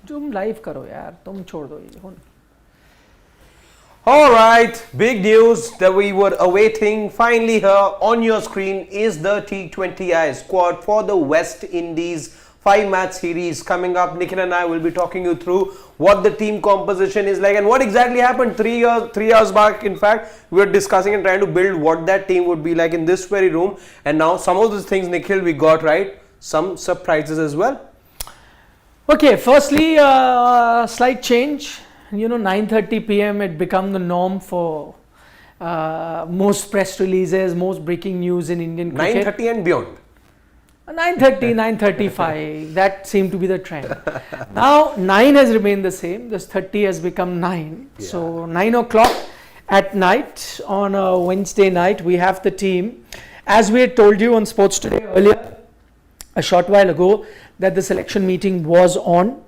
तुम लाइव करो यार, तुम छोड़ दो ये। All right, big news that we were awaiting finally here on your screen is the T20I squad for the West Indies 5-match series coming up. Nikhil and I will be talking you through what the team composition is like and what exactly happened 3 years back. In fact, we were discussing and trying to build what that team would be like in this very room. And now some of those things, Nikhil, we got right. Some surprises as well. Okay, firstly, slight change. 9:30 p.m. it become the norm for most press releases, most breaking news in Indian cricket. 9:30 and beyond. 9:30, 9:35, that seemed to be the trend. Now 9 has remained the same, this 30 has become 9. Yeah. So 9 o'clock at night on a Wednesday night, we have the team. As we had told you on Sports Today earlier, a short while ago, that the selection meeting was on.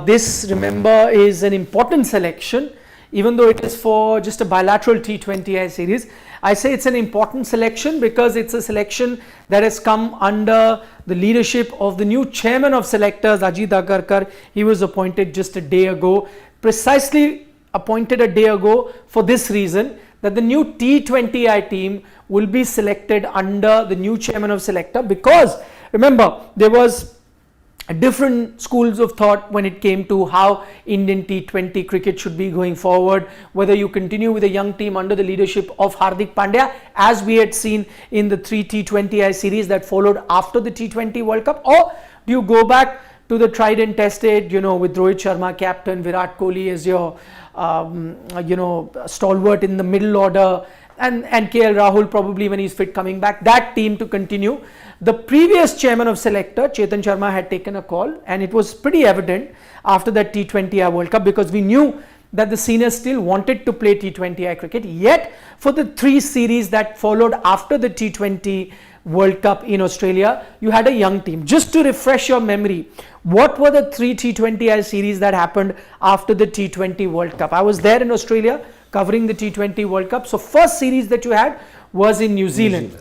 This, remember, is an important selection, even though it is for just a bilateral T20I series. I say it's an important selection because it's a selection that has come under the leadership of the new chairman of selectors, AajTak. He was appointed just a day ago, precisely appointed a day ago for this reason, that the new T20I team will be selected under the new chairman of selector, because remember, there was different schools of thought when it came to how Indian T20 cricket should be going forward, whether you continue with a young team under the leadership of Hardik Pandya, as we had seen in the 3 T20I series that followed after the T20 World Cup, or do you go back to the tried and tested, with Rohit Sharma captain, Virat Kohli as your stalwart in the middle order, and KL Rahul probably when he's fit coming back, that team to continue. The previous chairman of selector, Chetan Sharma, had taken a call, and it was pretty evident after that T20I World Cup, because we knew that the seniors still wanted to play T20I cricket. Yet for the 3 series that followed after the T20 World Cup in Australia, you had a young team. Just to refresh your memory, what were the 3 T20I series that happened after the T20 World Cup? I was there in Australia covering the T20 World Cup. So first series that you had was in New Zealand.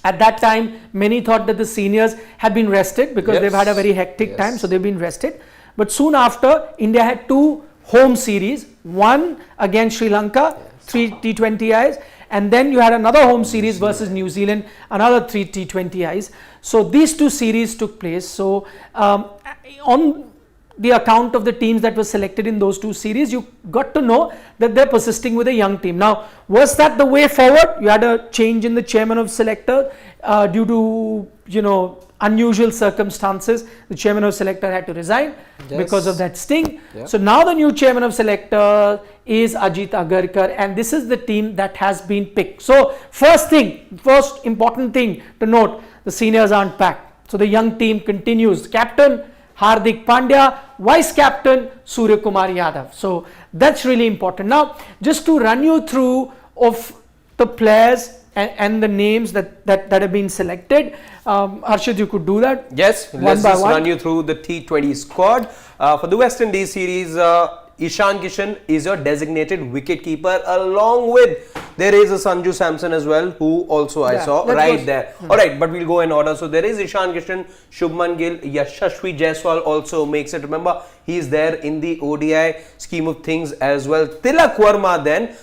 At that time, many thought that the seniors had been rested because they've had a very hectic time, so they've been rested. But soon after, India had 2 home series, one against Sri Lanka, 3 T20Is, and then you had another home series versus New Zealand, another 3 T20Is. So these 2 series took place. So on the account of the teams that were selected in those 2 series, you got to know that they're persisting with a young team. Now, was that the way forward? You had a change in the chairman of selector due to, unusual circumstances. The chairman of selector had to resign because of that sting. So now the new chairman of selector is AajTak, and this is the team that has been picked. So first important thing to note, the seniors aren't packed. So the young team continues. Captain Hardik Pandya, Vice Captain Surya Kumar Yadav. So that's really important. Now, just to run you through of the players and the names that have been selected, Harshad, you could do that. Yes, let's just run you through the T20 squad. For the West Indies series, Ishan Kishan is your designated wicket keeper, along with there is a Sanju Samson as well, who also I saw right there. Alright, but we'll go in order. So there is Ishan Kishan, Shubman Gill, Yashasvi Jaiswal also makes it. Remember, he is there in the ODI scheme of things as well. Tilak Verma then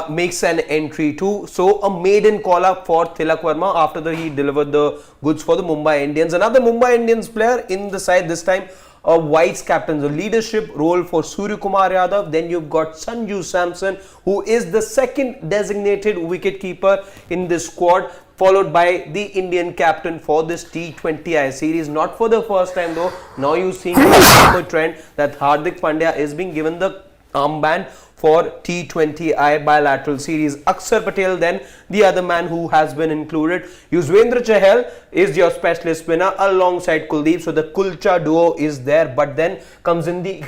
makes an entry too. So a maiden call up for Tilak Verma after he delivered the goods for the Mumbai Indians. Another Mumbai Indians player in the side this time, a vice captain, the leadership role for Surya Kumar Yadav. Then you've got Sanju Samson, who is the second designated wicket keeper in this squad, followed by the Indian captain for this T20I series. Not for the first time though. Now you see a trend that Hardik Pandya is being given the armband for T20I bilateral series. Akshar Patel then the other man who has been included. Yuzvendra Chahal is your specialist spinner alongside Kuldeep. So the Kulcha duo is there, but then comes in the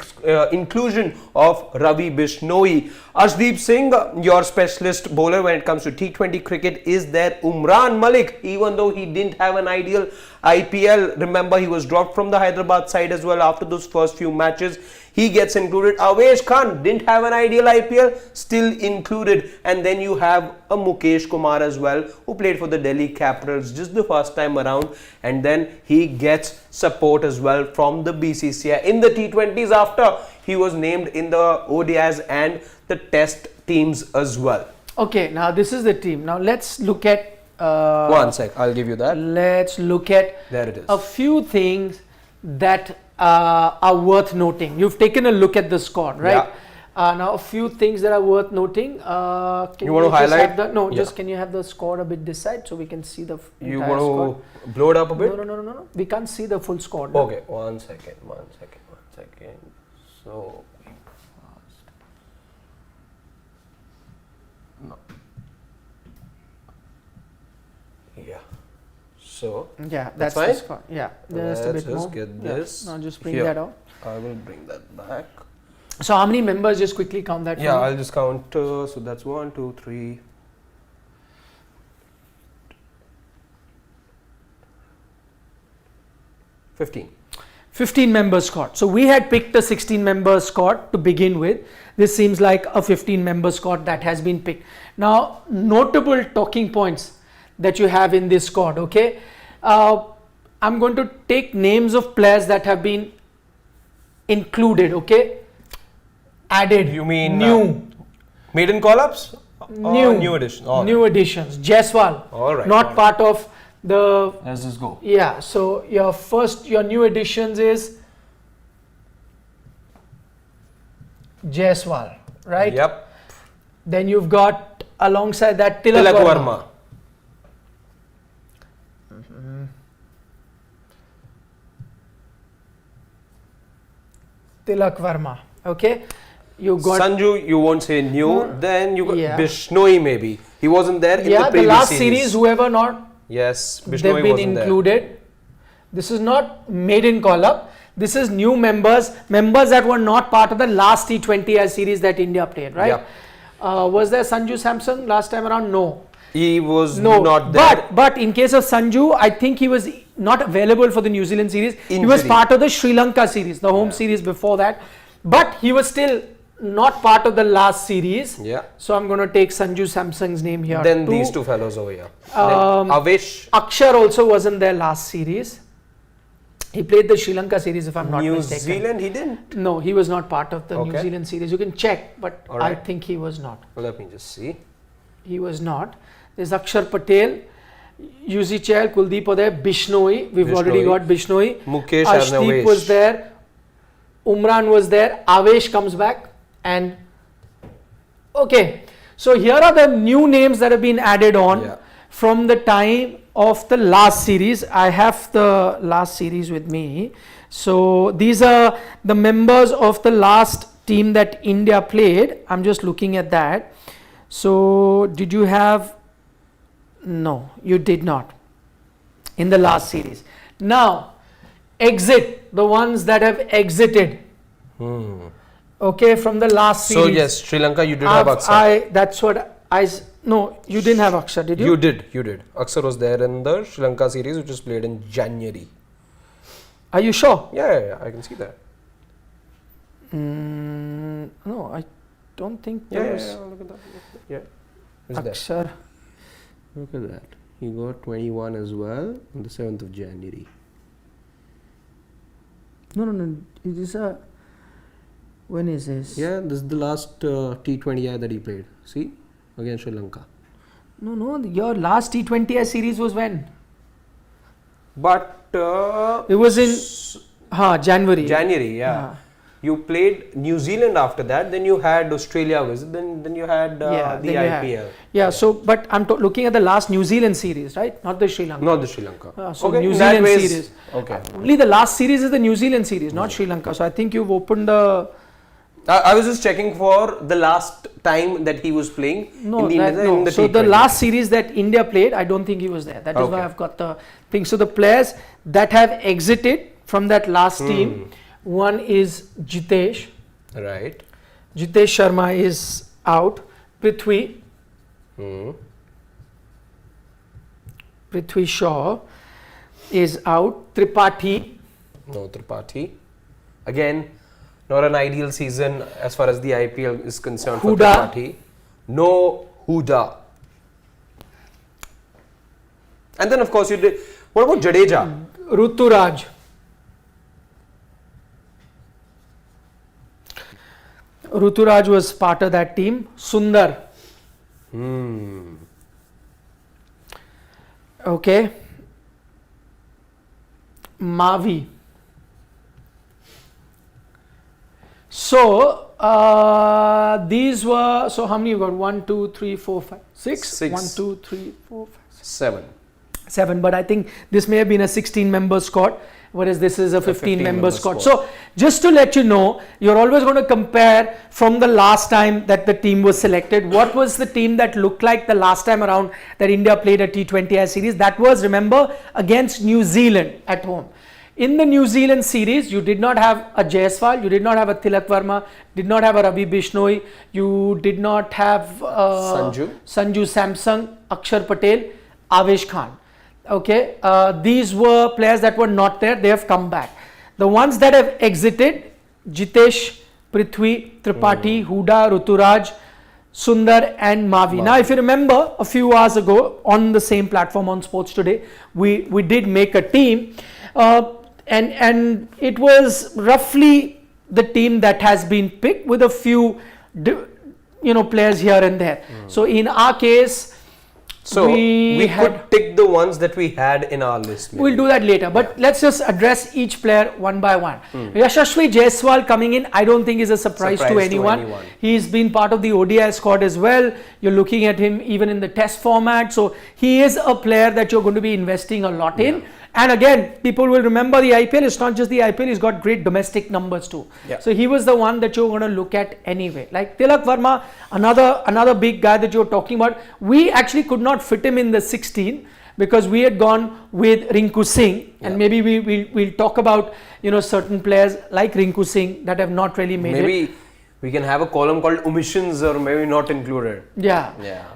inclusion of Ravi Bishnoi. Arshdeep Singh, your specialist bowler when it comes to T20 cricket, is there. Umran Malik, even though he didn't have an ideal IPL, remember he was dropped from the Hyderabad side as well after those first few matches. He gets included. Avesh Khan didn't have an ideal real IPL, still included. And then you have a Mukesh Kumar as well, who played for the Delhi Capitals just the first time around, and then he gets support as well from the BCCI in the T20s after he was named in the ODIs and the Test teams as well. Okay, now this is the team. Now let's look at 1 sec, I'll give you that. Let's look at There it is. a few things that are worth noting. You've taken a look at the squad, right? Now a few things that are worth noting. Can you want to just highlight? have the, no, just can you have the squad a bit this side so we can see the You entire want squad? to blow it up a bit? No. We can't see the full squad. No? Okay, 1 second. So, no. Yeah. So, Yeah, that's fine? the squad. Yeah, just a let's bit just more. get this. Now just bring here. that out. I will bring that back. So how many members? Just quickly count that. Yeah, for me. I'll just count. So that's 1, 2, 3. 15 member squad. So we had picked a 16-member squad to begin with. This seems like a 15-member squad that has been picked. Now, notable talking points that you have in this squad, okay? I'm going to take names of players that have been included, okay? Added. You mean new. maiden call-ups? New addition. New additions. Jaiswal. All right. Not part of the. Let's just go. Yeah. So your new additions is Jaiswal, right? Yep. Then you've got alongside that Tilak Tilak Varma. Varma. Tilak Varma. Okay. You got Sanju, you won't say new. Then you got Yeah. Bishnoi maybe. He wasn't there in the the previous last series. Whoever not Yes, Bishnoi they've been wasn't included. This is not maiden call up. This is new members that were not part of the last T20I series that India played, right? Yep. Was there Sanju Samson last time around? No. there. He was No, not there. but in case of Sanju, I think he was not available for the New Zealand series. He was Injury. part of the Sri Lanka series, the home series before that. But he was still not part of the last series. Yeah. So I'm going to take Sanju Samson's name here. Then too. these two fellows over here. Um, Then Avesh, Akshar also wasn't there last series. He played the Sri Lanka series, if I'm not New mistaken. Zealand, he didn't. No, he was not part of the New Okay. Zealand series. You can check, but All I right. think he was not. Let me just see. He was not. There's Akshar Patel, Yuzi Chahal, Kuldeep were there, Bishnoi. We've already Bishnoi. got Bishnoi. Mukesh Ashdeep Arnavesh. was there. Umran was there. Avesh comes back. And okay. So here are the new names that have been added on Yeah. from the time of the last series. I have the last series with me. So these are the members of the last team that India played. I'm just looking at that. So did you have? No, you did not in the last series. Now, exit, the ones that have exited. Okay, from the last series. So yes, Sri Lanka, you did have Akshar. That's what no, you didn't have Akshar, did you? You did. Akshar was there in the Sri Lanka series, which was played in January. Are you sure? Yeah, I can see that. No, I don't think Yeah, there was look at that. Yeah, it's there. Akshar. Look at that. He got 21 as well on the 7th of January. No. Is this a? When is this? Yeah, this is the last T20I that he played. See? Against Sri Lanka. No. Your last T20I series was when? But It was in January. January, yeah. You played New Zealand after that, then you had Australia visit, then you had the then you had- IPL. Yeah, so but I'm looking at the last New Zealand series, right? Not the Sri Lanka. Not the Sri Lanka. So okay, New in that Zealand ways- series. Okay. Only the last series is the New Zealand series, not Sri Lanka. So I think you've opened the. I was just checking for the last time that he was playing in the So the T20. last series that India played, I don't think he was there. That is why Okay. I've got the thing. So the players that have exited from that last team, one is Jitesh. Right. Jitesh Sharma is out. Prithvi Shaw is out. Tripathi. No Tripathi. Again, Not an ideal season as far as the IPL is concerned for Huda. Tripathi. No Huda. And then of course you did. What about Jadeja? Ruturaj. Ruturaj was part of that team. Sundar. Okay. Mavi. So these were, so how many you got? 1, 2, 3, 4, 5, 6? Six. 1, 2, 3, 4, 5, 6. 7. 7, but I think this may have been a 16-member squad, whereas this is a 15-member squad. So just to let you know, you're always going to compare from the last time that the team was selected. What was the team that looked like the last time around that India played a T20I series? That was, remember, against New Zealand at home. In the New Zealand series, you did not have a Jaiswal, you did not have a Tilak Verma, did not have a Ravi Bishnoi, you did not have Sanju Samson, Akshar Patel, Avesh Khan. Okay, these were players that were not there. They have come back. The ones that have exited: Jitesh, Prithvi, Tripathi, Huda, Ruturaj, Sundar and Mavi. Now if you remember, a few hours ago on the same platform on Sports Today, we did make a team and it was roughly the team that has been picked with a few players here and there. So in our case, so we could tick the ones that we had in our list. Maybe. We'll do that later, but let's just address each player one by one. Yashasvi Jaiswal coming in, I don't think is a surprise to anyone. He's been part of the ODI squad as well. You're looking at him even in the test format. So he is a player that you're going to be investing a lot in. And again, people will remember the IPL. It's not just the IPL. He's got great domestic numbers too. So he was the one that you're going to look at anyway. Like Tilak Verma, another big guy that you're talking about. We actually could not fit him in the 16 because we had gone with Rinku Singh, and maybe we'll talk about certain players like Rinku Singh that have not really made it. Maybe we can have a column called omissions or maybe not included.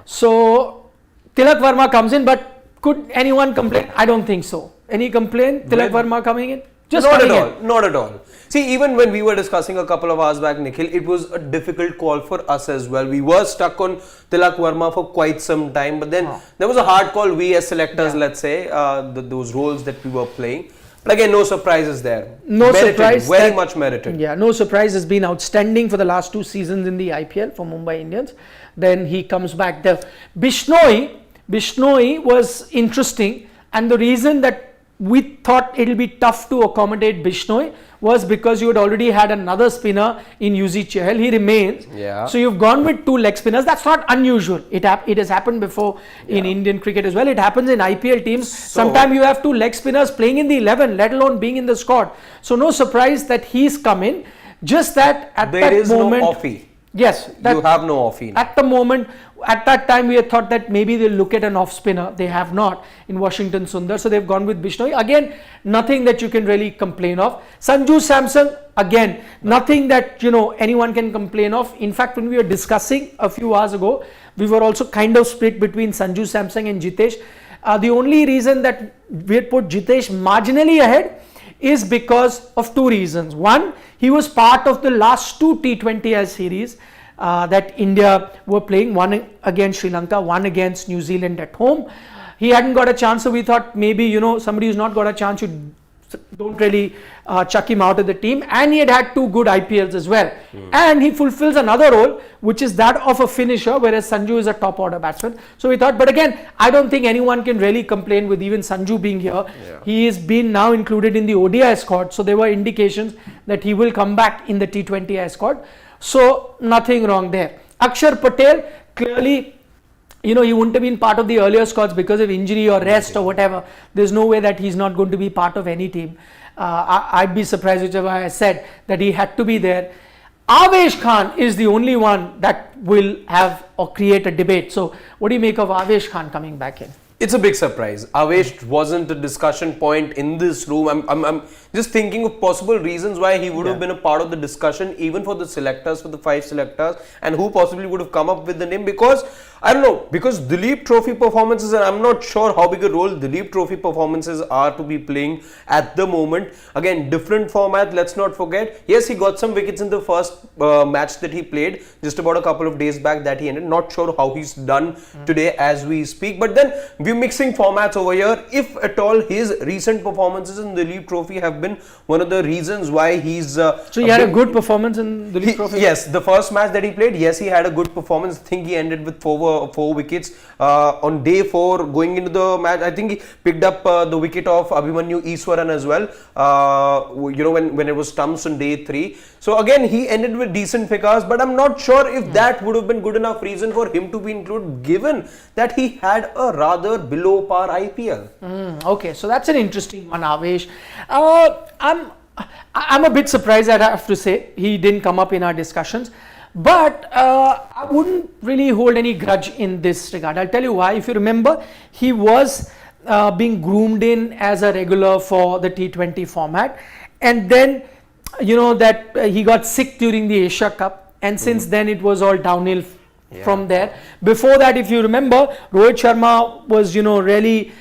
So Tilak Verma comes in, but could anyone complain? I don't think so. Any complaint? Tilak Verma coming in? Just not at all. Not at all. See, even when we were discussing a couple of hours back, Nikhil, it was a difficult call for us as well. We were stuck on Tilak Verma for quite some time, but then there was a hard call. We as selectors, let's say, those roles that we were playing. But again, no surprises there. No surprise. Very much merited. Yeah, no surprise. Has been outstanding for the last 2 seasons in the IPL for Mumbai Indians. Then he comes back there. Bishnoi was interesting, and the reason that we thought it'll be tough to accommodate Bishnoi was because you had already had another spinner in Yuzi Chahal. He remains. So you've gone with 2 leg spinners. That's not unusual. It has happened before in Indian cricket as well. It happens in IPL teams. Sometimes you have 2 leg spinners playing in the 11, let alone being in the squad. So no surprise that he's come in. Just that at there that is moment. No offie. Yes. You have no offie. At the moment, at that time, we had thought that maybe they'll look at an off spinner. They have not in Washington Sundar. So they've gone with Bishnoi. Again, nothing that you can really complain of. Sanju Samson, again, nothing that anyone can complain of. In fact, when we were discussing a few hours ago, we were also kind of split between Sanju Samson and Jitesh. The only reason that we had put Jitesh marginally ahead is because of 2 reasons. One, he was part of the last 2 T20I series that India were playing, one against Sri Lanka, one against New Zealand at home. He hadn't got a chance, so we thought maybe somebody who's not got a chance, you don't really chuck him out of the team. And he had 2 good IPLs as well. And he fulfills another role, which is that of a finisher, whereas Sanju is a top order batsman. So we thought, but again, I don't think anyone can really complain with even Sanju being here. He is been now included in the ODI squad. So there were indications that he will come back in the T20I squad. So nothing wrong there. Akshar Patel, clearly, he wouldn't have been part of the earlier squads because of injury or rest or whatever. There's no way that he's not going to be part of any team. I'd be surprised, which is why I said that he had to be there. Avesh Khan is the only one that will have or create a debate. So what do you make of Avesh Khan coming back in? It's a big surprise. Avesh wasn't a discussion point in this room. I'm just thinking of possible reasons why he would have been a part of the discussion, even for the selectors, for the 5 selectors, and who possibly would have come up with the name, because I don't know, because Duleep Trophy performances, and I'm not sure how big a role Duleep Trophy performances are to be playing at the moment. Again, different format, let's not forget. Yes, he got some wickets in the first match that he played just about a couple of days back that he ended. Not sure how he's done today as we speak. But then we're mixing formats over here. If at all, his recent performances in the Duleep Trophy have been one of the reasons why he's... so he had a good performance in the Duleep Trophy? Yes, the first match that he played, yes, he had a good performance. I think he ended with four wickets on day 4 going into the match. I think he picked up the wicket of Abhimanyu Iswaran as well, when it was stumps on day 3. So again, he ended with decent figures, but I'm not sure if that would have been good enough reason for him to be included, given that he had a rather below par IPL. Okay, so that's an interesting one, Avesh. I'm a bit surprised, I have to say, he didn't come up in our discussions. But I wouldn't really hold any grudge in this regard. I'll tell you why. If you remember, he was being groomed in as a regular for the T20 format. And then, that he got sick during the Asia Cup. And since then, it was all downhill from there. Before that, if you remember, Rohit Sharma was, really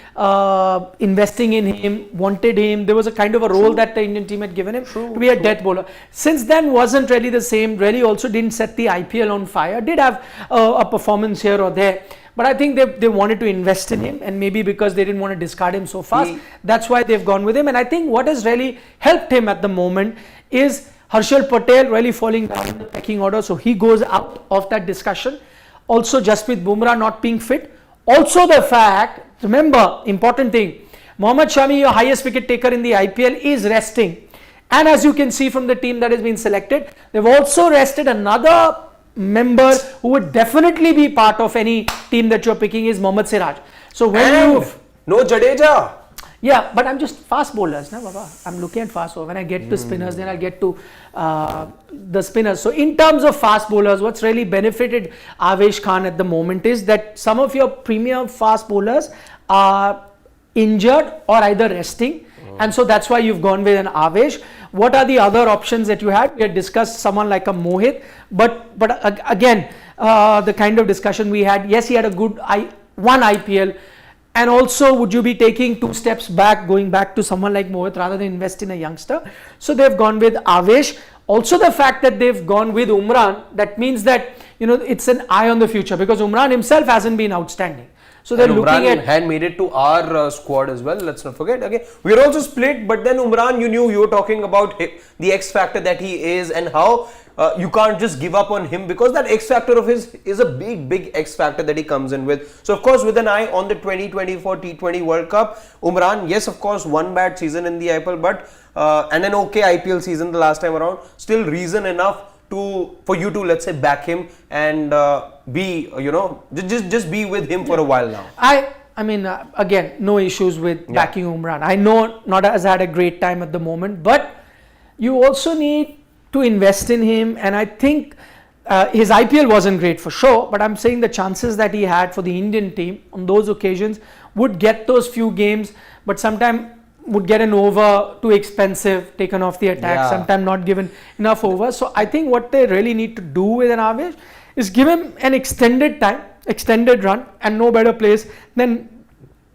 investing in him, wanted him. There was a kind of a role that the Indian team had given him to be a death bowler. Since then, wasn't really the same. Really also didn't set the IPL on fire. Did have a performance here or there. But I think they wanted to invest in him, and maybe because they didn't want to discard him so fast, that's why they've gone with him. And I think what has really helped him at the moment is Harshal Patel really falling down in the pecking order, so he goes out of that discussion. Also, Jasprit Bumrah not being fit. Also, the fact, remember, important thing, Mohammad Shami, your highest wicket taker in the IPL, is resting. And as you can see from the team that has been selected, they've also rested another member who would definitely be part of any team that you're picking, is Mohammad Siraj. So when no Jadeja. Yeah, but I'm just fast bowlers, na Baba. I'm looking at fast bowlers. When I get to spinners, then I'll get to the spinners. So in terms of fast bowlers, what's really benefited Avesh Khan at the moment is that some of your premium fast bowlers are injured or either resting. And so that's why you've gone with an Avesh. What are the other options that you had? We had discussed someone like a Mohit, but again, the kind of discussion we had, yes, he had a good one IPL. And also, would you be taking 2 steps back, going back to someone like Mohit rather than invest in a youngster? So they've gone with Avesh. Also, the fact that they've gone with Umran, that means that, it's an eye on the future, because Umran himself hasn't been outstanding. So they're looking at... had made it to our squad as well, let's not forget. Okay, we're also split, but then Umran, you were talking about the X factor that he is, and how you can't just give up on him, because that X factor of his is a big X factor that he comes in with. So of course, with an eye on the 2024 T20 World Cup, Umran, yes, of course, one bad season in the IPL, but and an okay IPL season the last time around, still reason enough for you to, let's say, back him and be, just be with him for a while now. I mean, again, no issues with backing Umran. I know not has had a great time at the moment, but you also need to invest in him. And I think his IPL wasn't great for sure, but I'm saying the chances that he had for the Indian team on those occasions would get those few games, but sometimes would get an over too expensive, taken off the attack, sometimes not given enough over. So I think what they really need to do with an Avesh is give him an extended time, extended run, and no better place than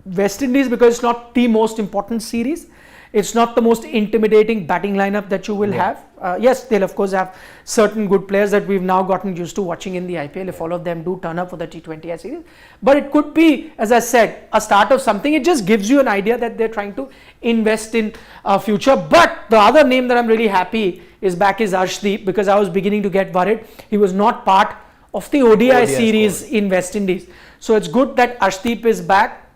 West Indies, because it's not the most important series. It's not the most intimidating batting lineup that you will have. Yes, they'll of course have certain good players that we've now gotten used to watching in the IPL, if all of them do turn up for the T20I series. But it could be, as I said, a start of something. It just gives you an idea that they're trying to invest in future. But the other name that I'm really happy is back is Arshdeep, because I was beginning to get worried. He was not part of the ODI series in West Indies. So it's good that Arshdeep is back.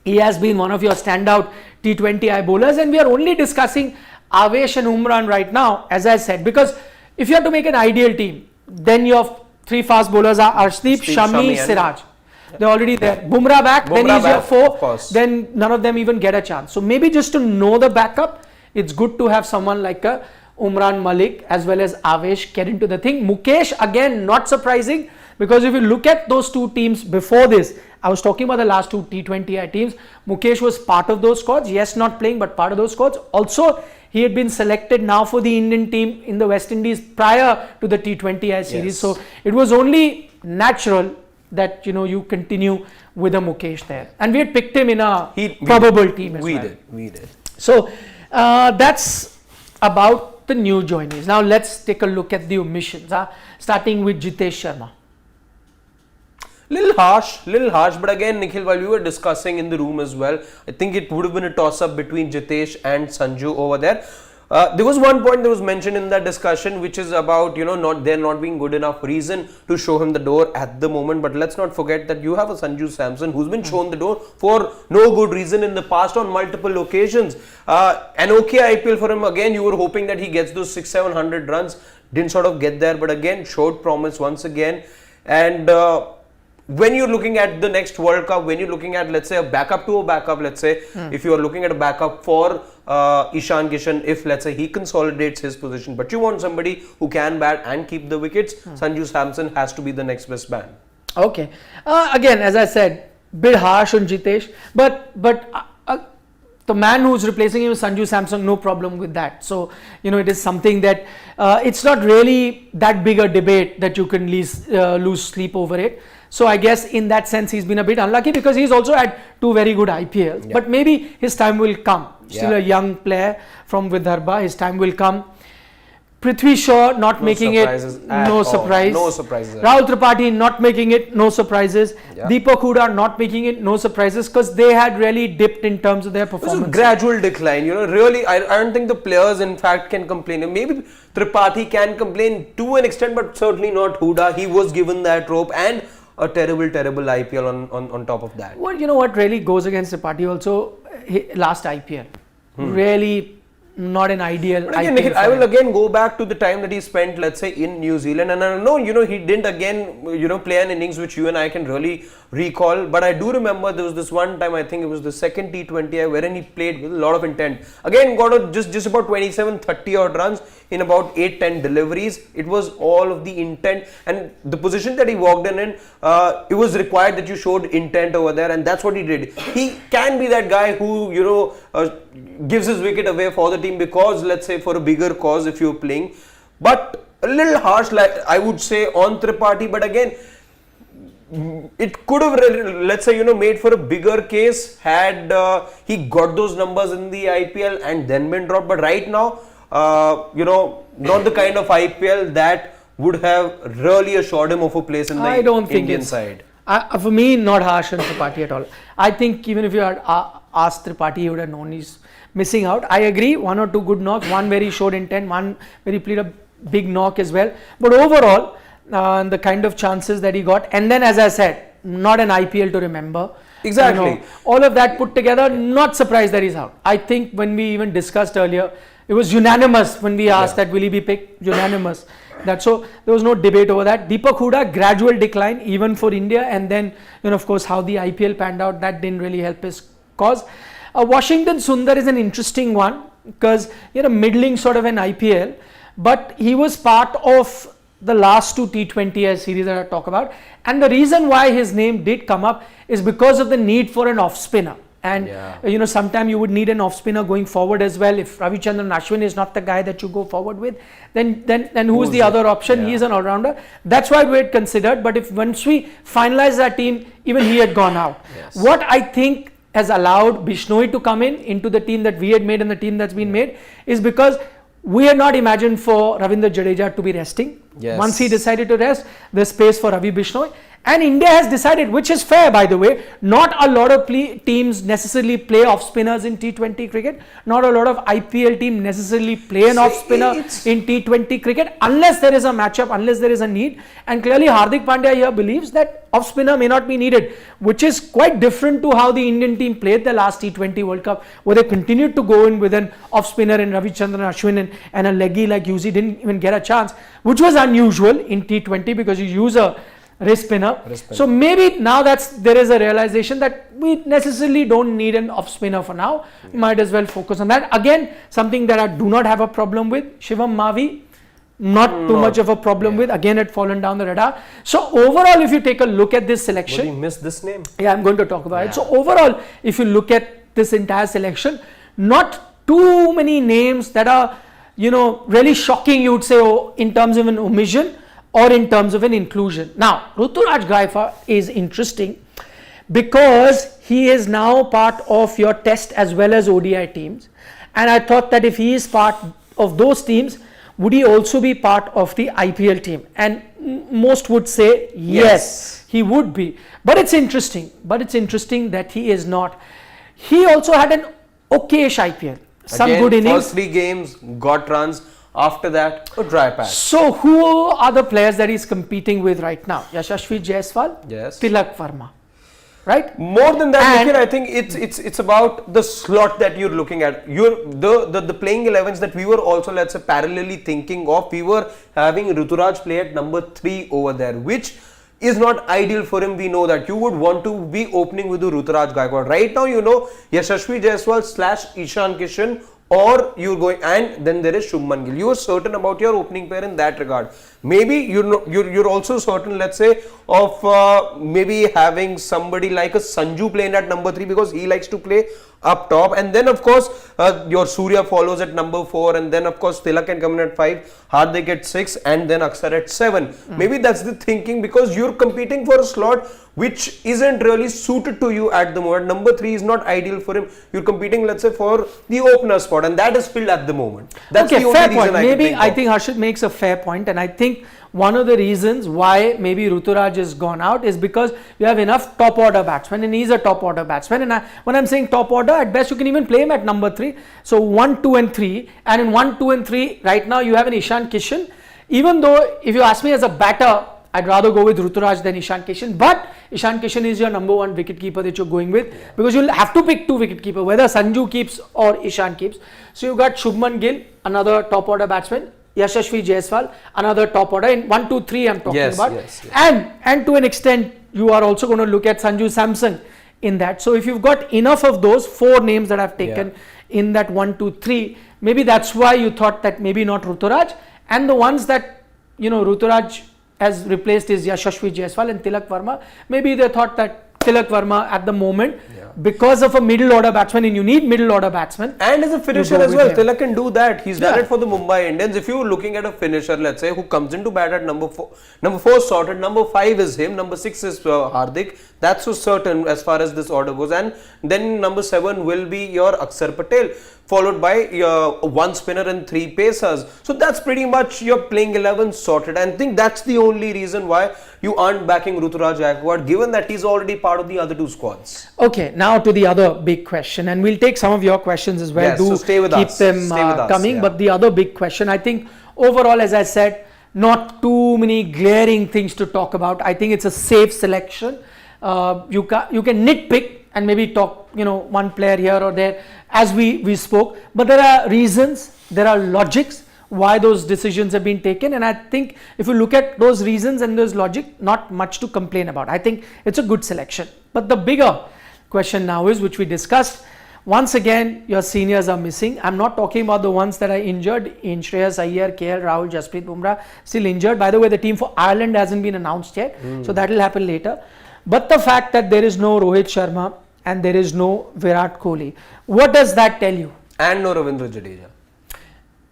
He has been one of your standout T20I bowlers, and we are only discussing Avesh and Umran right now, as I said, because if you have to make an ideal team, then your 3 fast bowlers are Arshdeep, Shami, Siraj. They're already there. Bumrah back, then he's your 4, then none of them even get a chance. So maybe just to know the backup, it's good to have someone like a Umran Malik as well as Avesh get into the thing. Mukesh, again, not surprising, because if you look at those 2 teams before this, I was talking about the last 2 T20I teams, Mukesh was part of those squads. Yes, not playing, but part of those squads. Also, he had been selected now for the Indian team in the West Indies prior to the T20I series. So it was only natural that you continue with a Mukesh there, and we had picked him in a We probable team as we well. We did. So that's about the new joinees. Now let's take a look at the omissions, starting with Jitesh Sharma. Little harsh, but again, Nikhil, while we were discussing in the room as well, I think it would have been a toss-up between Jitesh and Sanju over there. There was one point that was mentioned in that discussion, which is about there not being good enough reason to show him the door at the moment. But let's not forget that you have a Sanju Samson who's been shown the door for no good reason in the past on multiple occasions. An okay IPL for him. Again, you were hoping that he gets those 600-700 runs. Didn't sort of get there, but again showed promise once again. And when you're looking at the next World Cup, when you're looking at, let's say, a backup to a backup, let's say, if you are looking at a backup for Ishan Kishan, if, let's say, he consolidates his position, but you want somebody who can bat and keep the wickets, Sanju Samson has to be the next best man. Okay. Again, as I said, bit harsh on Jitesh, but the man who's replacing him is Sanju Samson, no problem with that. So, it is something that it's not really that big a debate that you can lose sleep over it. So I guess in that sense he's been a bit unlucky because he's also had 2 very good IPLs. Yeah. But maybe his time will come. Still a young player from Vidarbha, his time will come. Prithvi Shaw not making it, no surprise. No surprises. Rahul Tripathi not making it, no surprises. Yeah. Deepak Hooda not making it, no surprises, because they had really dipped in terms of their performance. It was a gradual decline. Really, I don't think the players in fact can complain. Maybe Tripathi can complain to an extent, but certainly not Hooda. He was given that rope and a terrible IPL on top of that. Well, what really goes against Tripathi also, last IPL. Really not an ideal but again, IPL. Nikhil, I will again go back to the time that he spent, let's say, in New Zealand, and I know he didn't again play an innings which you and I can really recall, but I do remember there was this one time, I think it was the second T20I, wherein he played with a lot of intent. Again, got just about 27-30 odd runs in about 8-10 deliveries. It was all of the intent, and the position that he walked in, it was required that you showed intent over there, and that's what he did. He can be that guy who gives his wicket away for the team because, let's say, for a bigger cause if you're playing, but a little harsh, like I would say, on Tripathi. But again, it could have, let's say, made for a bigger case had he got those numbers in the IPL and then been dropped. But right now, not the kind of IPL that would have really assured him of a place in the Indian side. For me, not harsh on Tripathi at all. I think even if you had asked Tripathi, he would have known he's missing out. I agree, 1 or 2 good knocks, one where he showed intent, one where he played a big knock as well. But overall, the kind of chances that he got, and then, as I said, not an IPL to remember. Exactly. All of that put together, not surprised that he's out. I think when we even discussed earlier, it was unanimous when we asked that will he be picked, unanimous. So there was no debate over that. Deepak Hooda, gradual decline even for India, and then of course how the IPL panned out, that didn't really help his cause. Washington Sundar is an interesting one because he had a middling sort of an IPL, but he was part of the last 2 T20I series that I talk about, and the reason why his name did come up is because of the need for an off spinner. And sometime you would need an off spinner going forward as well. If Ravichandran Ashwin is not the guy that you go forward with, then who's the other option? He is an all-rounder. That's why we had considered. But if once we finalized that team, even he had gone out. Yes. What I think has allowed Bishnoi to come into the team that we had made and the team that's been made is because we had not imagined for Ravindra Jadeja to be resting. Yes. Once he decided to rest, there's space for Ravi Bishnoi. And India has decided, which is fair by the way, not a lot of teams necessarily play off spinners in T20 cricket. Not a lot of IPL teams necessarily play an off spinner in T20 cricket unless there is a matchup, unless there is a need. And clearly Hardik Pandya here believes that off spinner may not be needed, which is quite different to how the Indian team played the last T20 World Cup, where they continued to go in with an off spinner in Ravichandran Ashwin and a leggy like Yuzi didn't even get a chance, which was unusual in T20 because you use a wrist spinner. So maybe now there is a realization that we necessarily don't need an off spinner for now. Might as well focus on that. Again, something that I do not have a problem with. Shivam Mavi, not too much of a problem with. Again, had fallen down the radar. So overall, if you take a look at this selection, you missed this name. Yeah, I'm going to talk about it. So overall, if you look at this entire selection, not too many names that are really shocking, you would say, in terms of an omission. or in terms of an inclusion. Now, Ruturaj Gaikwad is interesting because he is now part of your test as well as ODI teams, and I thought that if he is part of those teams, would he also be part of the IPL team? And most would say yes, he would be. But it's interesting that he is not. He also had an okayish IPL. Some Again, good innings. First 3 games got runs. After that, a dry patch. So who are the players that he's competing with right now? Yashasvi Jaiswal, Yes. Tilak Verma, right? More than that, And- Nikhil, I think it's about the slot that you're looking at. The playing 11s that we were also, let's say, parallelly thinking of. We were having Ruturaj play at number 3 over there, which is not ideal for him. We know that you would want to be opening with the Ruturaj Gaikwad. Right now, you know, Yashasvi Jaiswal / Ishan Kishan, or you're going, and then there is Shubman Gill. You are certain about your opening pair in that regard. Maybe you're also certain, let's say, of maybe having somebody like a Sanju playing at number 3 because he likes to play up top, and then of course your Surya follows at number 4, and then of course Tilak can come in at 5, Hardik at 6, and then Akshar at 7. Maybe that's the thinking, because you're competing for a slot which isn't really suited to you at the moment. Number 3 is not ideal for him. You're competing, let's say, for the opener spot, and that is filled at the moment. That's Okay, the only fair reason point. I I think Harshit makes a fair point, and I think one of the reasons why maybe Ruturaj has gone out is because you have enough top order batsmen, and he's a top order batsman. And when I'm saying top order, at best you can even play him at number 3. So 1, 2 and 3, and in 1, 2 and 3 right now you have an Ishan Kishan. Even though if you ask me as a batter, I'd rather go with Ruturaj than Ishan Kishan, but Ishan Kishan is your number 1 wicketkeeper that you're going with, because you'll have to pick 2 wicketkeeper, whether Sanju keeps or Ishan keeps. So you got Shubman Gill, another top order batsman, Yashasvi Jaiswal, another top order. In 1, 2, 3 I'm talking about. Yes. And to an extent you are also going to look at Sanju Samson in that. So if you've got enough of those 4 names that I've taken in that 1, 2, 3, maybe that's why you thought that maybe not Ruturaj, and the ones that, you know, Ruturaj has replaced is Yashasvi Jaiswal and Tilak Verma. Maybe they thought that Tilak Verma at the moment, because of a middle order batsman, and you need middle order batsman. And as a finisher go as with well, him. Tilak can do that. He's done it for the Mumbai Indians. If you're looking at a finisher, let's say, who comes into bat at number 4 sorted, number 5 is him, number 6 is Hardik. That's so certain as far as this order goes. And then number 7 will be your Akshar Patel, followed by 1 spinner and 3 pacers. So that's pretty much your playing 11 sorted. And I think that's the only reason why you aren't backing Ruturaj Gaikwad, given that he's already part of the other 2 squads. Okay, now to the other big question, and we'll take some of your questions as well. Yes, so stay with keep us. them Stay with us, coming. But the other big question, I think overall, as I said, not too many glaring things to talk about. I think it's a safe selection. You can nitpick and maybe talk, you know, one player here or there as we spoke, but there are reasons, there are logics why those decisions have been taken, and I think if you look at those reasons and those logic, not much to complain about. I think it's a good selection. But the bigger question now is, which we discussed, once again your seniors are missing. I'm not talking about the ones that are injured in Shreyas Iyer, KL Rahul, Jasprit Bumrah, still injured. By the way, the team for Ireland hasn't been announced yet, so that will happen later. But the fact that there is no Rohit Sharma and there is no Virat Kohli, what does that tell you? And no Ravindra Jadeja.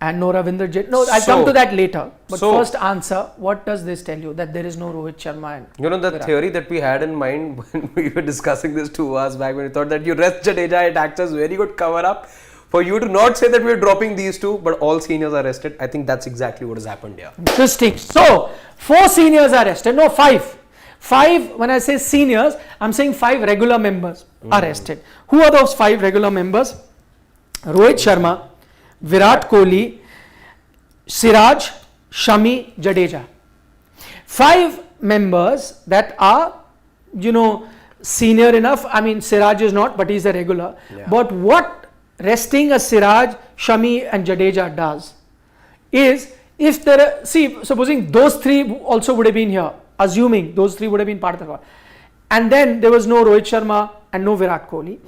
And no Ravindra Jadeja. No, I'll come to that later. But first answer, what does this tell you, that there is no Rohit Sharma? And you know, the Virat? theory that we had in mind when we were discussing this 2 hours back, when we thought that you rest Jadeja, it acts as very good cover up for you to not say that we're dropping these 2, but all seniors are rested. I think that's exactly what has happened here. Interesting. So, 4 seniors are rested. No, 5. 5, when I say seniors, I'm saying 5 regular members are rested. Who are those 5 regular members? Rohit Sharma, Virat Kohli, Siraj, Shami, Jadeja. 5 members that are, you know, senior enough. I mean, Siraj is not, but he's a regular. But what resting a Siraj, Shami and Jadeja does is, if there are, see, supposing those 3 also would have been here, assuming those 3 would have been part of the squad, and then there was no Rohit Sharma and no Virat Kohli,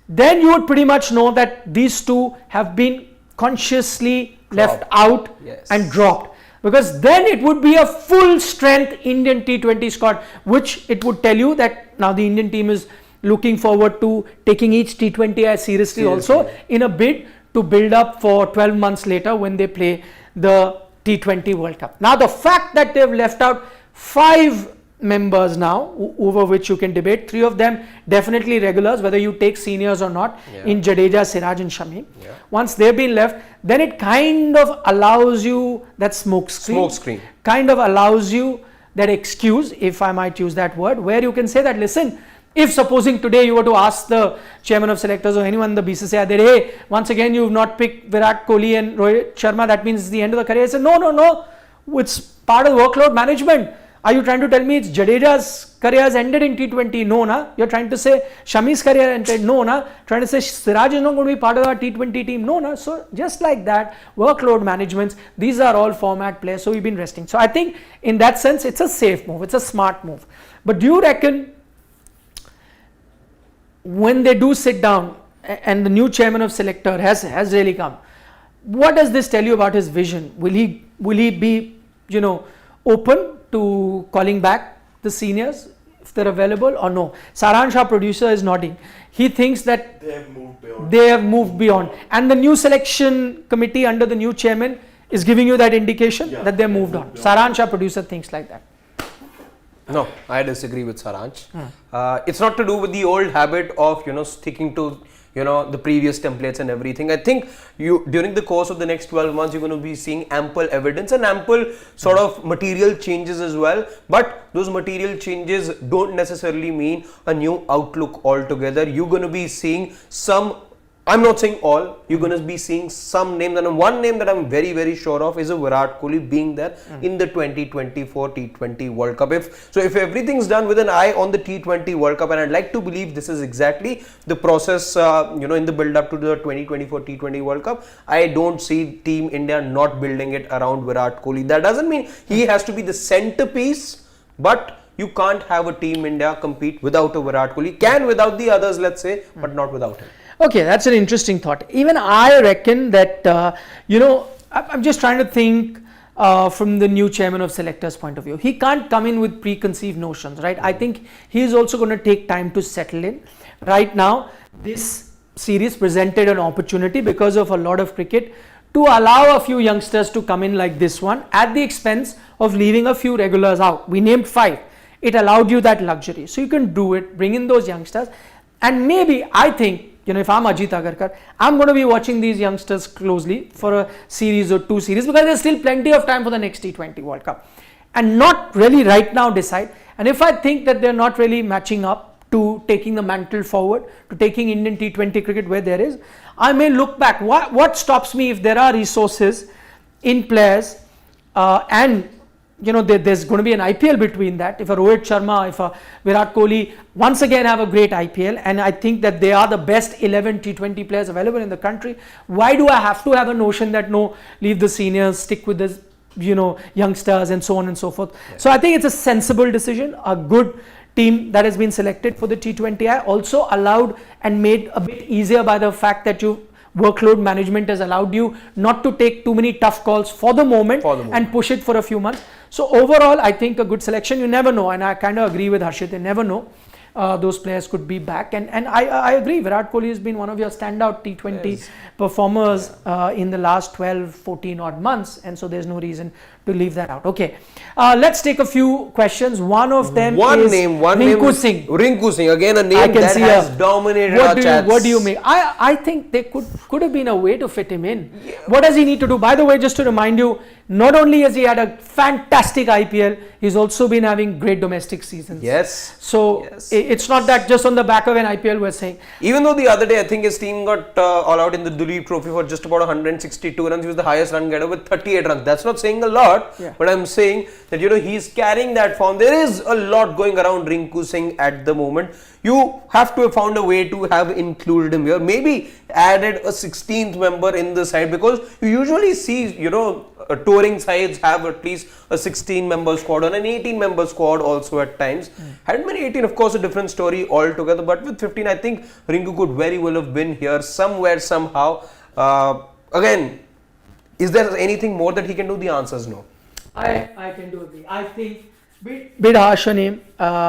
then you would pretty much know that these 2 have been consciously left out and dropped, because then it would be a full strength Indian T20 squad, which it would tell you that now the Indian team is looking forward to taking each T20I seriously also, in a bid to build up for 12 months later when they play the T20 World Cup. Now the fact that they've left out 5 members now over which you can debate, 3 of them definitely regulars whether you take seniors or not, in Jadeja, Siraj and Shami. Once they've been left, then it kind of allows you that smoke screen, kind of allows you that excuse, if I might use that word, where you can say that, listen, if supposing today you were to ask the chairman of selectors or anyone in the BCCI that, hey, once again you've not picked Virat Kohli and Rohit Sharma, that means it's the end of the career. I said, no, it's part of workload management. Are you trying to tell me it's Jadeja's career has ended in T20? No, na. You're trying to say Shami's career ended? No, na. Trying to say Siraj is not going to be part of our T20 team? No, na. So just like that, workload management, these are all format players. So we've been resting. So I think in that sense, it's a safe move. It's a smart move. But do you reckon when they do sit down and the new chairman of selector has really come, what does this tell you about his vision? Will he be, open to calling back the seniors if they're available or no? Saransh, our producer, is nodding. He thinks that they have moved beyond. And the new selection committee under the new chairman is giving you that indication that they moved on. Saransh, our producer, thinks like that. No, I disagree with Saransh. It's not to do with the old habit of, sticking to, the previous templates and everything. I think during the course of the next 12 months, you're going to be seeing ample evidence and ample sort of material changes as well. But those material changes don't necessarily mean a new outlook altogether. You're going to be seeing some, I'm not saying all, you're going to be seeing some names, and one name that I'm very, very sure of is a Virat Kohli being there in the 2024 T20 World Cup. If everything's done with an eye on the T20 World Cup, and I'd like to believe this is exactly the process, in the build up to the 2024 T20 World Cup, I don't see Team India not building it around Virat Kohli. That doesn't mean he has to be the centerpiece, but you can't have a Team India compete without a Virat Kohli. Can without the others, let's say, but not without him. Okay, that's an interesting thought. Even I reckon that, I'm just trying to think from the new chairman of selectors point of view. He can't come in with preconceived notions, right? I think he's also going to take time to settle in. Right now, this series presented an opportunity because of a lot of cricket to allow a few youngsters to come in like this one at the expense of leaving a few regulars out. We named 5. It allowed you that luxury. So you can do it, bring in those youngsters, and maybe I think, if I'm Ajit Agarkar, I'm going to be watching these youngsters closely for a series or 2 series, because there's still plenty of time for the next T20 World Cup, and not really right now decide. And if I think that they're not really matching up to taking the mantle forward, to taking Indian T20 cricket where there is, I may look back. What stops me if there are resources in players and there's going to be an IPL between that. If a Rohit Sharma, if a Virat Kohli once again have a great IPL, and I think that they are the best 11 T20 players available in the country, why do I have to have a notion that no, leave the seniors, stick with the youngsters and so on and so forth? So I think it's a sensible decision, a good team that has been selected for the T20I, also allowed and made a bit easier by the fact that workload management has allowed you not to take too many tough calls for the moment and push it for a few months. So overall, I think a good selection. You never know, and I kind of agree with Harshit. You never know. Those players could be back, and I agree. Virat Kohli has been one of your standout T20 performers in the last 12-14 odd months, and so there's no reason to leave that out. Okay, let's take a few questions. One of them is Rinku Singh. Rinku Singh, again a name that has dominated our chats. What do you make? I think there could have been a way to fit him in. What does he need to do? By the way, just to remind you, not only has he had a fantastic IPL, he's also been having great domestic seasons. Yes. So it's not that just on the back of an IPL we're saying. Even though the other day I think his team got all out in the Duleep Trophy for just about 162 runs, he was the highest run getter with 38 runs. That's not saying a lot, but I'm saying that he's carrying that form. There is a lot going around Rinku Singh at the moment. You have to have found a way to have included him here. Maybe added a 16th member in the side, because you usually see, touring sides have at least a 16-member squad or an 18-member squad also at times. Had been 18, of course, a different story altogether. But with 15, I think Rinku could very well have been here somewhere, somehow. Again, is there anything more that he can do? The answer is no. I can do it. I think bit harsh on him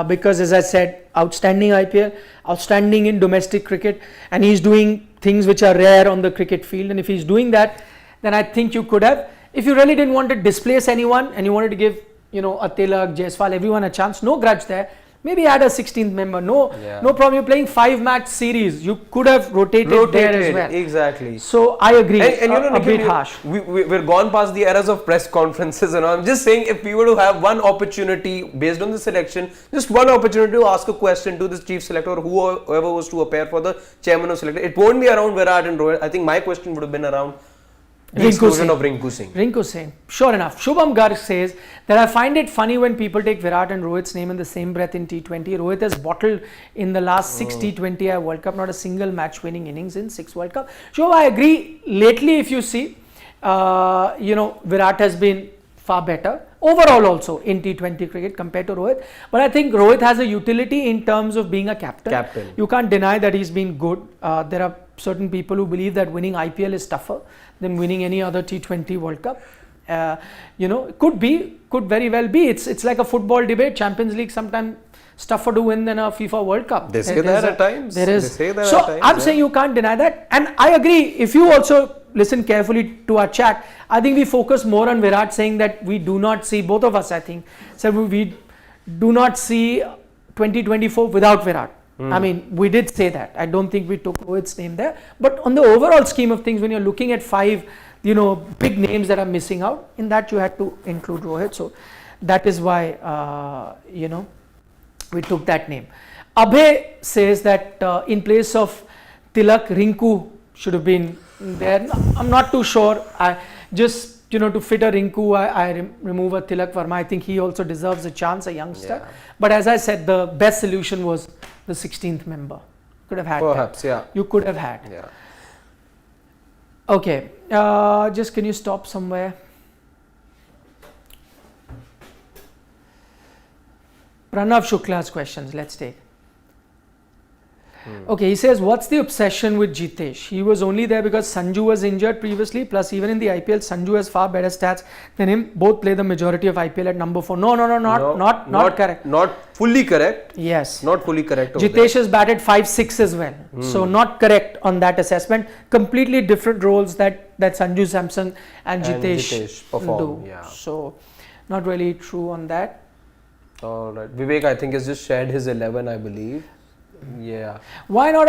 because, as I said, outstanding IPL, outstanding in domestic cricket, and he's doing things which are rare on the cricket field. And if he's doing that, then I think you could have. if you really didn't want to displace anyone and you wanted to give, a Tilak, Jaiswal, everyone a chance, no grudge there. Maybe add a 16th member. No problem. You're playing 5-match series. You could have rotated there as well. Exactly. So I agree. And a bit harsh. We're gone past the eras of press conferences and all. I'm just saying, if we were to have one opportunity based on the selection, just one opportunity to ask a question to this chief selector or whoever was to appear for the chairman of selector, it won't be around Virat and Rohit. I think my question would have been around the exclusion of Rinku Singh. Rinku Singh. Sure enough. Shubham Garg says that I find it funny when people take Virat and Rohit's name in the same breath in T20. Rohit has bottled in the last 6 T20I World Cup, not a single match winning innings in 6 World Cup. Shubham, I agree. Lately, if you see, Virat has been far better overall also in T20 cricket compared to Rohit. But I think Rohit has a utility in terms of being a captain. You can't deny that he's been good. There are certain people who believe that winning IPL is tougher than winning any other T20 World Cup. Could very well be. It's like a football debate. Champions League sometimes tougher to win than a FIFA World Cup. They say that at times. There is. So I'm saying you can't deny that. And I agree. If you also listen carefully to our chat, I think we focus more on Virat saying that we do not see, both of us I think, said we do not see 2024 without Virat. I mean, we did say that. I don't think we took Rohit's name there. But on the overall scheme of things, when you're looking at 5, big names that are missing out, in that you had to include Rohit. So that is why, we took that name. Abhay says that in place of Tilak, Rinku should have been there. I'm not too sure. I just, to fit a Rinku, I remove a Tilak Verma. I think he also deserves a chance, a youngster. Yeah. But as I said, the best solution was the 16th member. Could have had perhaps, that. Yeah. You could have had. Yeah. Okay. Just can you stop somewhere? Pranav Shukla's questions. Let's take. Okay, he says, what's the obsession with Jitesh? He was only there because Sanju was injured previously, plus even in the IPL, Sanju has far better stats than him. Both play the majority of IPL at number 4. No, not correct. Not fully correct. Yes. Not fully correct. Jitesh has batted 5-6 as well. So not correct on that assessment. Completely different roles that Sanju Samson and Jitesh perform. do. Yeah. So not really true on that. All right. Vivek, I think, has just shared his 11, I believe. Yeah. Why not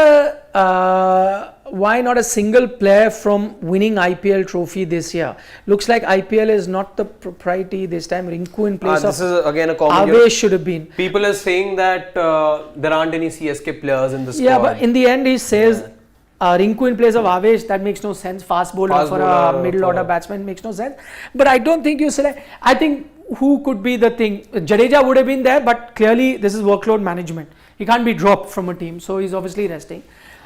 a single player from winning IPL trophy this year? Looks like IPL is not the priority this time. Rinku in place this of is again a common. Avesh should have been. People are saying that there aren't any CSK players in the squad. Yeah, but in the end he says Rinku in place of Avesh, that makes no sense. Fast bowler for a middle order batsman makes no sense. But I don't think you select. I think who could be the thing? Jadeja would have been there, but clearly this is workload management. He can't be dropped from a team, so he's obviously resting.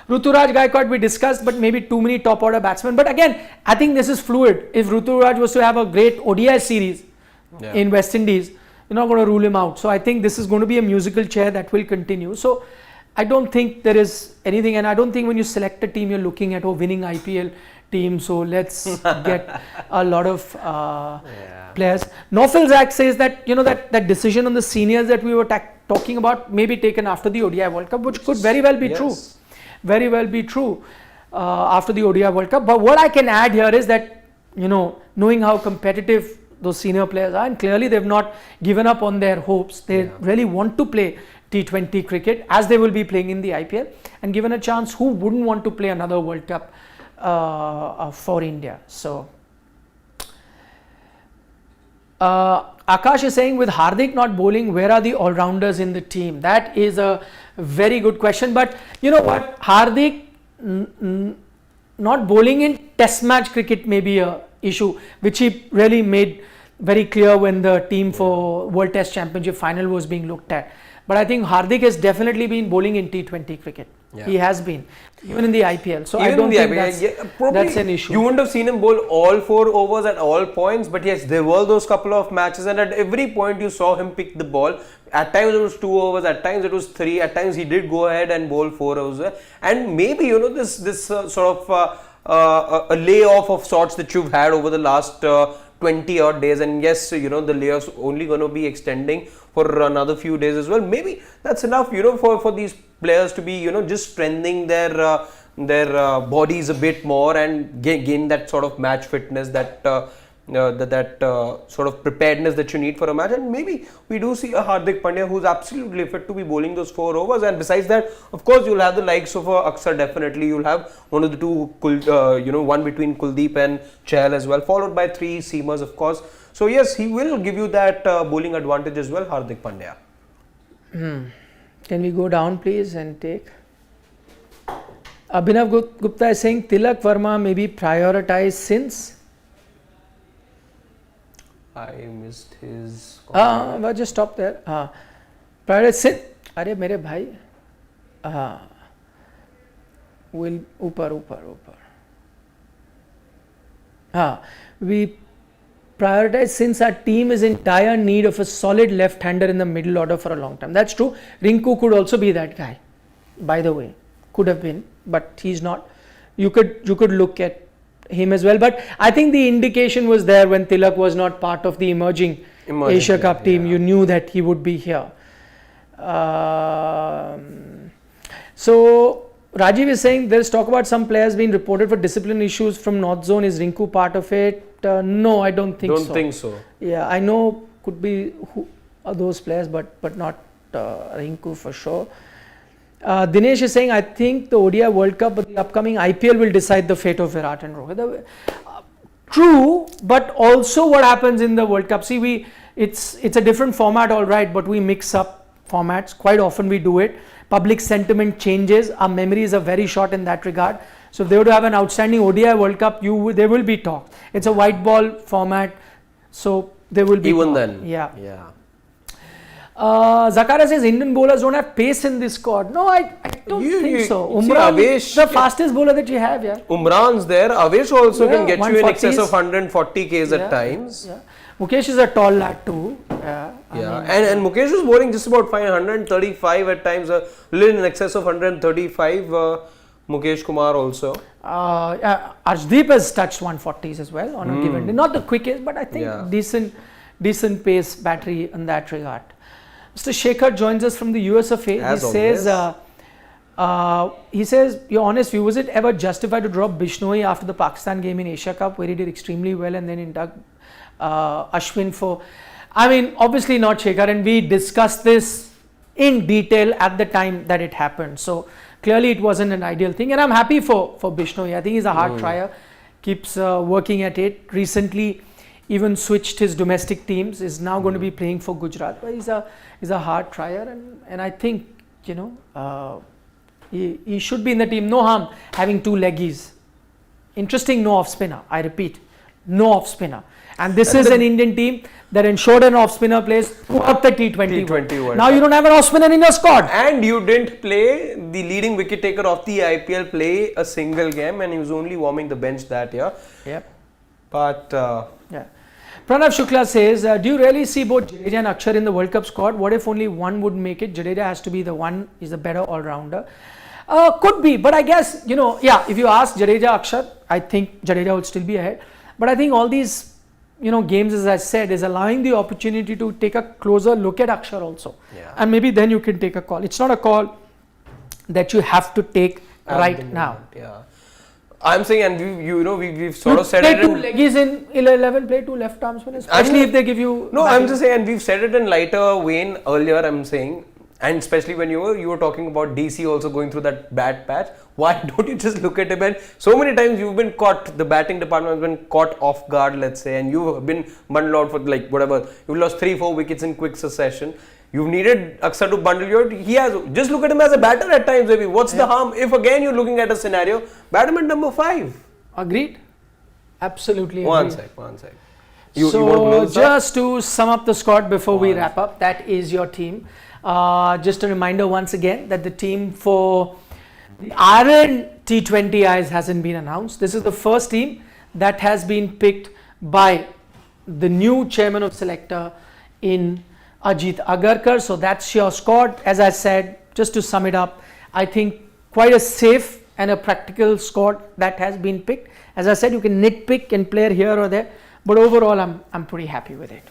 Ruturaj Gaikwad we discussed, but maybe too many top order batsmen. But again, I think this is fluid. If Ruturaj was to have a great ODI series in West Indies, you're not going to rule him out. So I think this is going to be a musical chair that will continue. So I don't think there is anything, and I don't think when you select a team, you're looking at winning IPL team. So let's get a lot of players. Naufal Zak says that that decision on the seniors that we were talking about may be taken after the ODI World Cup, which could very well be true. Very well be true after the ODI World Cup. But what I can add here is that, knowing how competitive those senior players are, and clearly they've not given up on their hopes. They really want to play T20 cricket as they will be playing in the IPL, and given a chance, who wouldn't want to play another World Cup for India? So Akash is saying, with Hardik not bowling, where are the all-rounders in the team? That is a very good question. But you know what? Hardik not bowling in test match cricket may be a issue, which he really made very clear when the team for World Test Championship final was being looked at. But I think Hardik has definitely been bowling in T20 cricket. Yeah. He has been, even in the IPL. So even I don't think that's an issue. You wouldn't have seen him bowl all 4 overs at all points, but yes, there were those couple of matches, and at every point you saw him pick the ball. At times it was 2 overs, at times it was 3, at times he did go ahead and bowl 4 overs. And maybe this sort of a layoff of sorts that you've had over the last 20 odd days, and yes, the layoffs only going to be extending for another few days as well. Maybe that's enough, for these players to be, just strengthening their bodies a bit more and gain that sort of match fitness that that sort of preparedness that you need for a match, and maybe we do see a Hardik Pandya who's absolutely fit to be bowling those 4 overs. And besides that, of course, you'll have the likes of Akshar. Definitely, you'll have one of the two, one between Kuldeep and Chahal as well, followed by 3 seamers, of course. So yes, he will give you that bowling advantage as well, Hardik Pandya. Can we go down, please, and take? Abhinav Gupta is saying Tilak Verma may be prioritized since. I missed his. Well, just stop there. Prioritized since. अरे मेरे भाई. Will ऊपर. We prioritize since our team is in dire need of a solid left-hander in the middle order for a long time. That's true. Rinku could also be that guy, by the way. Could have been, but he's not. You could look at him as well, but I think the indication was there when Tilak was not part of the emerging Asia Cup team. You knew that he would be here. So Rajiv is saying there's talk about some players being reported for discipline issues from North Zone. Is Rinku part of it? No, I don't think so. Don't think so. Yeah, I know could be who are those players, but not Rinku for sure. Dinesh is saying, I think the ODI World Cup, but the upcoming IPL will decide the fate of Virat and Rohit. True, but also what happens in the World Cup. See, it's a different format, all right, but we mix up formats. Quite often we do it. Public sentiment changes. Our memories are very short in that regard. So if they were to have an outstanding ODI World Cup, there will be talk. It's a white ball format, so there will be even talk. then. Yeah. Zakaria says Indian bowlers don't have pace in this squad. No, I don't think so. Umran is the fastest bowler that you have, yeah. Umran's there. Avesh also can get you in excess of 140 Ks at times. Yeah. Mukesh is a tall lad too. And Mukesh was bowling just about 135 at times, a little in excess of 135. Mukesh Kumar also. Arshdeep has touched 140s as well on a given day. Not the quickest, but I think decent pace battery in that regard. Mr. Shekhar joins us from the US of A. He says, your honest view, was it ever justified to drop Bishnoi after the Pakistan game in Asia Cup where he did extremely well and then induct Ashwin for... I mean, obviously not, Shekhar, and we discussed this in detail at the time that it happened. So clearly it wasn't an ideal thing, and I'm happy for Bishnoi. I think he's a hard trier, keeps working at it. Recently even switched his domestic teams, is now going to be playing for Gujarat. But he's a hard trier, and I think, he should be in the team. No harm having 2 leggies. Interesting no off spinner. I repeat, no off spinner. And this is an Indian team that ensured an off spinner plays throughout the T20 World. Now you don't have an off spinner in your squad. And you didn't play the leading wicket taker of the IPL play a single game, and he was only warming the bench that year. Yep. But Pranav Shukla says, do you really see both Jadeja and Akshar in the World Cup squad? What if only one would make it? Jadeja has to be the one, is a better all-rounder. Could be, but I guess, if you ask Jadeja, Akshar, I think Jadeja would still be ahead. But I think all these, games, as I said, is allowing the opportunity to take a closer look at Akshar also. Yeah. And maybe then you can take a call. It's not a call that you have to take right now. Yeah. I'm saying, and we've sort of said it. Play 2 leggies in 11, play 2 left arm spinners, especially if they give you. No, I'm just saying, and we've said it in lighter vein earlier. I'm saying, and especially when you were talking about DC also going through that bad patch. Why don't you just look at him? And so many times you've been caught. The batting department has been caught off guard, let's say, and you've been bundled out for you lost 3-4 wickets in quick succession. You've needed Akshar to bundle you out. He has. Just look at him as a batter at times, maybe. What's the harm? If again you're looking at a scenario, batter at number 5. Agreed. Absolutely agreed. One sec. So just to sum up the squad before we wrap up, that is your team. Just a reminder once again that the team for the Iron T20Is hasn't been announced. This is the first team that has been picked by the new chairman of selector in Ajit Agarkar. So that's your squad. As I said, just to sum it up, I think quite a safe and a practical squad that has been picked. As I said, you can nitpick and player here or there, but overall I'm pretty happy with it.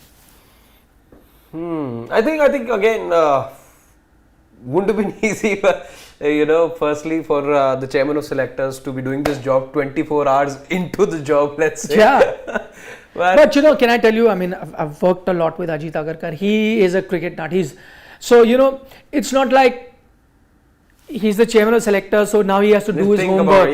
I think again wouldn't have been easy, firstly for the chairman of selectors to be doing this job 24 hours into the job, let's say. Yeah. But can I tell you, I mean, I've worked a lot with Ajit Agarkar. He is a cricket nut. It's not like he's the chairman of selectors, so now he has to do his homework.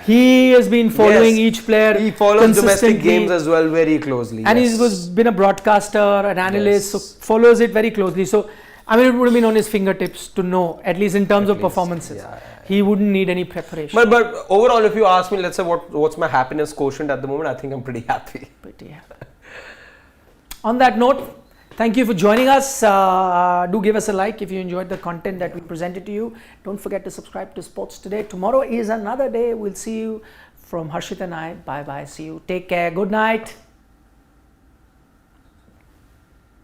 He has been following each player. He follows domestic games as well very closely. And he's been a broadcaster, an analyst, so follows it very closely. So, I mean, it would have been on his fingertips to know, at least in terms of performances. He wouldn't need any preparation. But overall, if you ask me, let's say what's my happiness quotient at the moment, I think I'm pretty happy. On that note, thank you for joining us. Do give us a like if you enjoyed the content that we presented to you. Don't forget to subscribe to Sports Today. Tomorrow is another day. We'll see you from Harshit and I. Bye bye. See you. Take care. Good night.